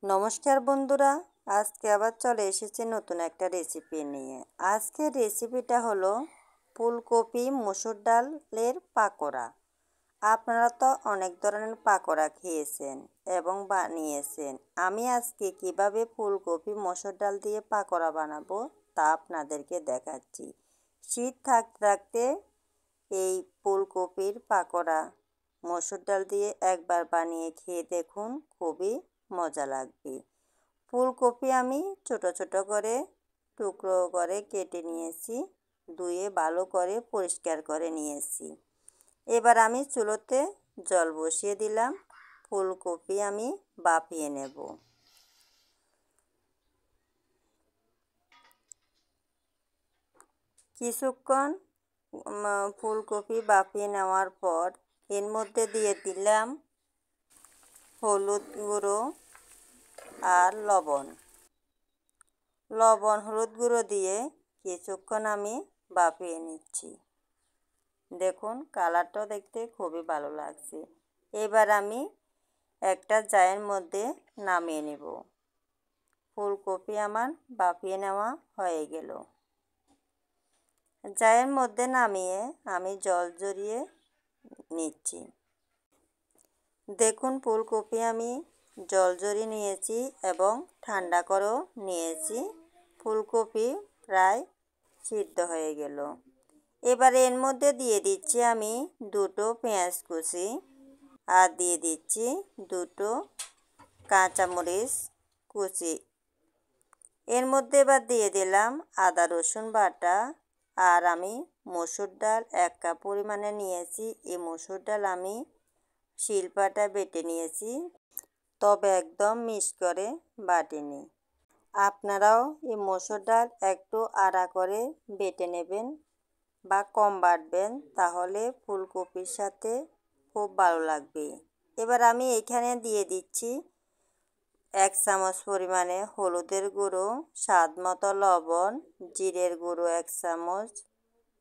নমস্কার বন্ধুরা, আজকে আবার চলে এসেছি নতুন একটা রেসিপি নিয়ে। আজকের রেসিপিটা হলো ফুলকপি মসুর ডালের পাকোড়া। আপনারা তো অনেক ধরনের পাকোড়া খেয়েছেন এবং বানিয়েছেন। আমি আজকে কিভাবে ফুলকপি মসুর ডাল দিয়ে পাকোড়া বানাবো তা আপনাদেরকে দেখাচ্ছি। শীত থাকতে থাকতে এই ফুলকপির পাকোড়া মসুর ডাল দিয়ে একবার বানিয়ে খেয়ে দেখুন, খুবই মজা লাগবে। ফুলকপি আমি ছোট ছোট করে টুকরো করে কেটে নিয়েছি, ধুয়ে ভালো করে পরিষ্কার করে নিয়েছি। এবার আমি চুলোতে জল বসিয়ে দিলাম। ফুলকপি আমি ভাপিয়ে নেব। কিছুক্ষণ ফুলকপি ভাপিয়ে নেওয়ার পর এর মধ্যে দিয়ে দিলাম হলুদ গুঁড়ো আর লবণ। হলুদ গুঁড়ো দিয়ে কিছুক্ষণ আমি ভাপিয়ে নিচ্ছি। দেখুন কালারটাও দেখতে খুবই ভালো লাগছে। এবার আমি একটা জারের মধ্যে নামিয়ে নেব। ফুলকপি আমার ভাপিয়ে নেওয়া হয়ে গেল। জারের মধ্যে নামিয়ে আমি জল ঝরিয়ে নিচ্ছি। দেখুন ফুলকপি আমি জল ঝরিয়ে নিয়েছি এবং ঠান্ডা করেও নিয়েছি। ফুলকপি প্রায় সিদ্ধ হয়ে গেল। এবার এর মধ্যে দিয়ে দিচ্ছি আমি দুটো পেঁয়াজ কুচি আর দিয়ে দিচ্ছি দুটো কাঁচামরিচ কুচি। এর মধ্যে এবার দিয়ে দিলাম আদা রসুন বাটা। আর আমি মসুর ডাল 1 কাপ পরিমাণে নিয়েছি। এই মসুর ডাল আমি শিলপাটা বেটে নিয়েছি, তবে একদম মিক্স করে বাটিনি। আপনারাও এই মসুর ডাল একটু আড়া করে বেটে নেবেন বা কম বাটবেন, তাহলে ফুলকপির সাথে খুব ভালো লাগবে। এবার আমি এখানে দিয়ে দিচ্ছি 1 চামচ পরিমাণে হলুদের গুঁড়ো, স্বাদ মতো লবণ, জিরের গুঁড়ো 1 চামচ,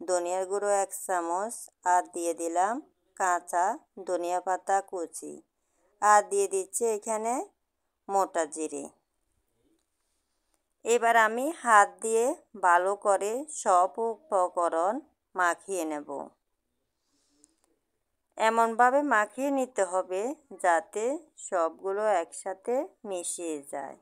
ধনিয়ার গুঁড়ো 1 চামচ আর দিয়ে দিলাম কাঁচা ধনিয়া পাতা কুচি আর দিয়ে দিচ্ছি এখানে মোটা জিরে। এবার আমি হাত দিয়ে ভালো করে সব উপকরণ মাখিয়ে নেব। এমনভাবে মাখিয়ে নিতে হবে যাতে সবগুলো একসাথে মিশিয়ে যায়।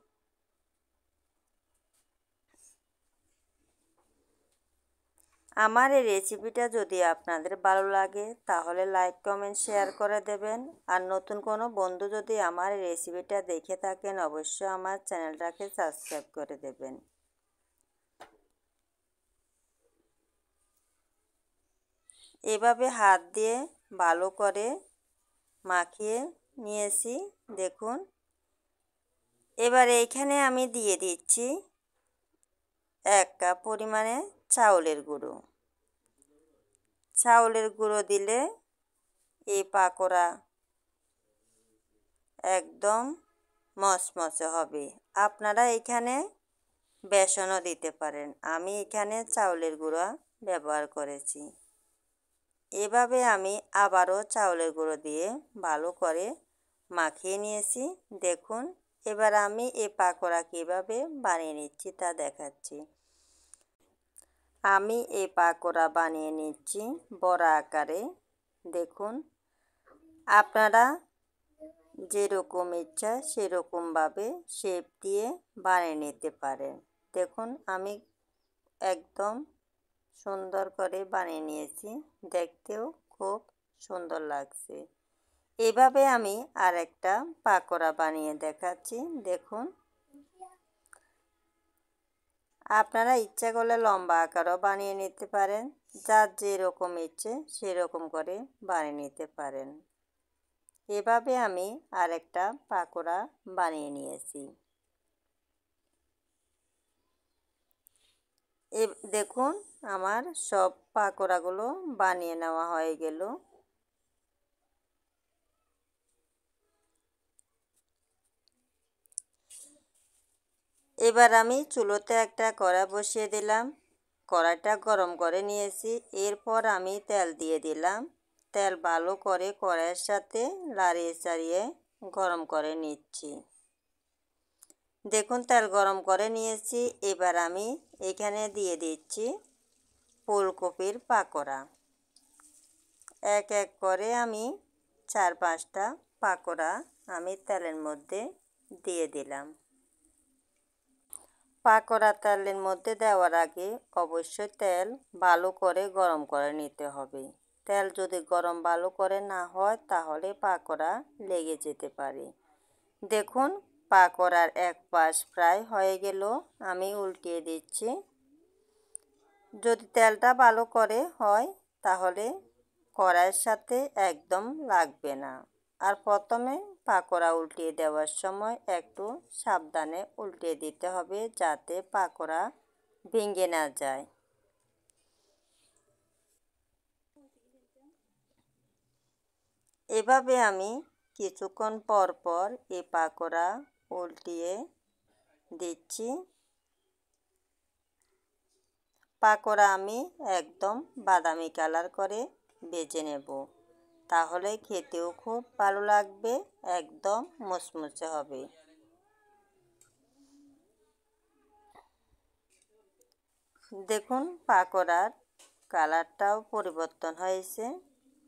আমার এই রেসিপিটা যদি আপনাদের ভালো লাগে তাহলে লাইক কমেন্ট শেয়ার করে দেবেন। আর নতুন কোনো বন্ধু যদি আমার এই রেসিপিটা দেখে থাকেন অবশ্যই আমার চ্যানেলটাকে সাবস্ক্রাইব করে দেবেন। এভাবে হাত দিয়ে ভালো করে মাখিয়ে নিয়েছি দেখুন। এবার এইখানে আমি দিয়ে দিচ্ছি 1 কাপ পরিমাণে চাউলের গুঁড়ো। চাউলের গুঁড়ো দিলে এই পাকোড়া একদম মচমচে হবে। আপনারা এখানে বেসনও দিতে পারেন, আমি এখানে চাউলের গুঁড়ো ব্যবহার করেছি। এভাবে আমি আবারও চাউলের গুঁড়ো দিয়ে ভালো করে মাখিয়ে নিয়েছি দেখুন। এবার আমি এই পাকোড়া কীভাবে বানিয়ে নিচ্ছি তা দেখাচ্ছি। আমি এই পাকোড়া বানিয়ে নিচ্ছি বড়া আকারে। দেখুন আপনারা যেরকম ইচ্ছা সেরকমভাবে শেপ দিয়ে বানিয়ে নিতে পারেন। দেখুন আমি একদম সুন্দর করে বানিয়ে নিয়েছি, দেখতেও খুব সুন্দর লাগছে। এভাবে আমি আরেকটা পাকোড়া বানিয়ে দেখাচ্ছি দেখুন। আপনারা ইচ্ছা করলে লম্বা আকারও বানিয়ে নিতে পারেন, যার যেরকম ইচ্ছে সেরকম করে বানিয়ে নিতে পারেন। এভাবে আমি আরেকটা পাকোড়া বানিয়ে নিয়েছি। দেখুন আমার সব পাকোড়াগুলো বানিয়ে নেওয়া হয়ে গেল। এবার আমি চুলোতে একটা কড়া বসিয়ে দিলাম। কড়াইটা গরম করে নিয়েছি। এরপর আমি তেল দিয়ে দিলাম। তেল ভালো করে কড়াইয়ের সাথে নাড়িয়ে চাড়িয়ে গরম করে নিচ্ছি। দেখুন তেল গরম করে নিয়েছি। এবার আমি এখানে দিয়ে দিচ্ছি ফুলকপির পাকোড়া। এক এক করে আমি 4-5টা পাকোড়া আমি তেলের মধ্যে দিয়ে দিলাম। পাকোড়া তেলের মধ্যে দেওয়ার আগে অবশ্যই তেল ভালো করে গরম করে নিতে হবে। তেল যদি গরম ভালো করে না হয় তাহলে পাকোড়া লেগে যেতে পারে। দেখুন পাকোড়ার এক পাশ প্রায় হয়ে গেল, আমি উল্টিয়ে দিচ্ছি। যদি তেলটা ভালো করে হয় তাহলে কড়াইয়ের সাথে একদম লাগবে না। আর প্রথমে পাকোড়া উল্টিয়ে দেওয়ার সময় একটু সাবধানে উল্টিয়ে দিতে হবে যাতে পাকোড়া ভেঙে না যায়। এভাবে আমি কিছুক্ষণ পর পর এই পাকোড়া উল্টিয়ে দিচ্ছি। পাকোড়া আমি একদম বাদামি কালার করে ভেজে নেব, তাহলে খেতেও খুব ভালো লাগবে, একদম মুচমুচে হবে। দেখুন পাকোড়ার কালারটাও পরিবর্তন হয়েছে।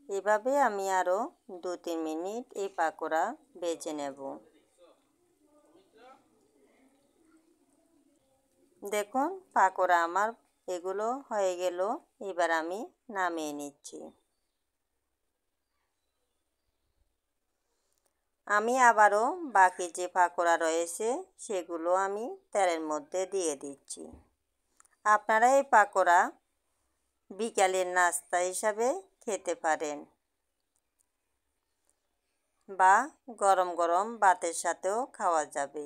এভাবে আমি আরও 2-3 মিনিট এই পাকোড়া ভেজে নেব। দেখুন পাকোড়া আমার এগুলো হয়ে গেল। এবার আমি নামিয়ে নিচ্ছি। আমি আবারও বাকি যে পাকোড়া রয়েছে সেগুলো আমি তেলের মধ্যে দিয়ে দিচ্ছি। আপনারা এই পাকোড়া বিকালের নাস্তা হিসাবে খেতে পারেন বা গরম গরম ভাতের সাথেও খাওয়া যাবে।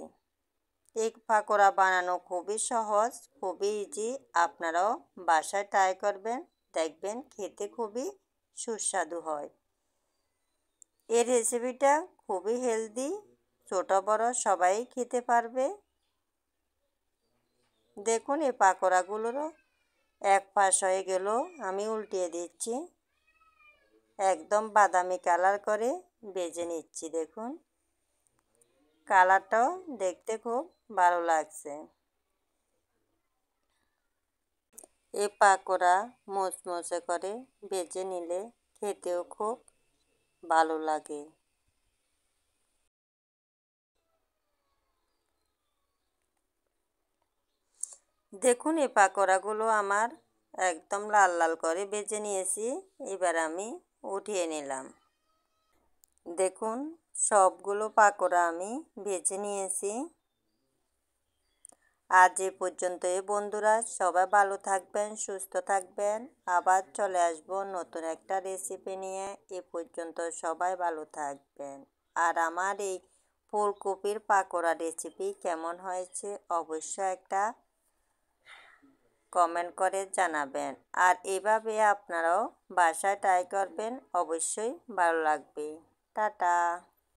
এই পাকোড়া বানানো খুবই সহজ, খুবই ইজি। আপনারাও বাসায় ট্রাই করবেন, দেখবেন খেতে খুবই সুস্বাদু হয়। এই রেসিপিটা খুবই হেলদি, ছোট বড় সবাই খেতে পারবে। দেখুন এই পাকোড়াগুলোরও এক পাশ হয়ে গেল, আমি উল্টিয়ে দিচ্ছি। একদম বাদামি কালার করে ভেজে নিচ্ছি। দেখুন কালারটাও দেখতে খুব ভালো লাগছে। এই পাকোড়া মুচমুচে করে ভেজে নিলে খেতেও খুব ভালো লাগে। দেখুন এই পাকোড়াগুলো আমার একদম লাল লাল করে ভেজে নিয়েছি। এবার আমি উঠিয়ে নিলাম। দেখুন সবগুলো পাকোড়া আমি ভেজে নিয়েছি। আজ এ পর্যন্তই বন্ধুরা, সবাই ভালো থাকবেন, সুস্থ থাকবেন। আবার চলে আসব নতুন একটা রেসিপি নিয়ে। এ পর্যন্ত সবাই ভালো থাকবেন। আর আমার এই ফুলকপির পাকোড়া রেসিপি কেমন হয়েছে অবশ্যই একটা কমেন্ট করে জানাবেন। আর এভাবে আপনারাও বাসায় ট্রাই করবেন, অবশ্যই ভালো লাগবে। টাটা।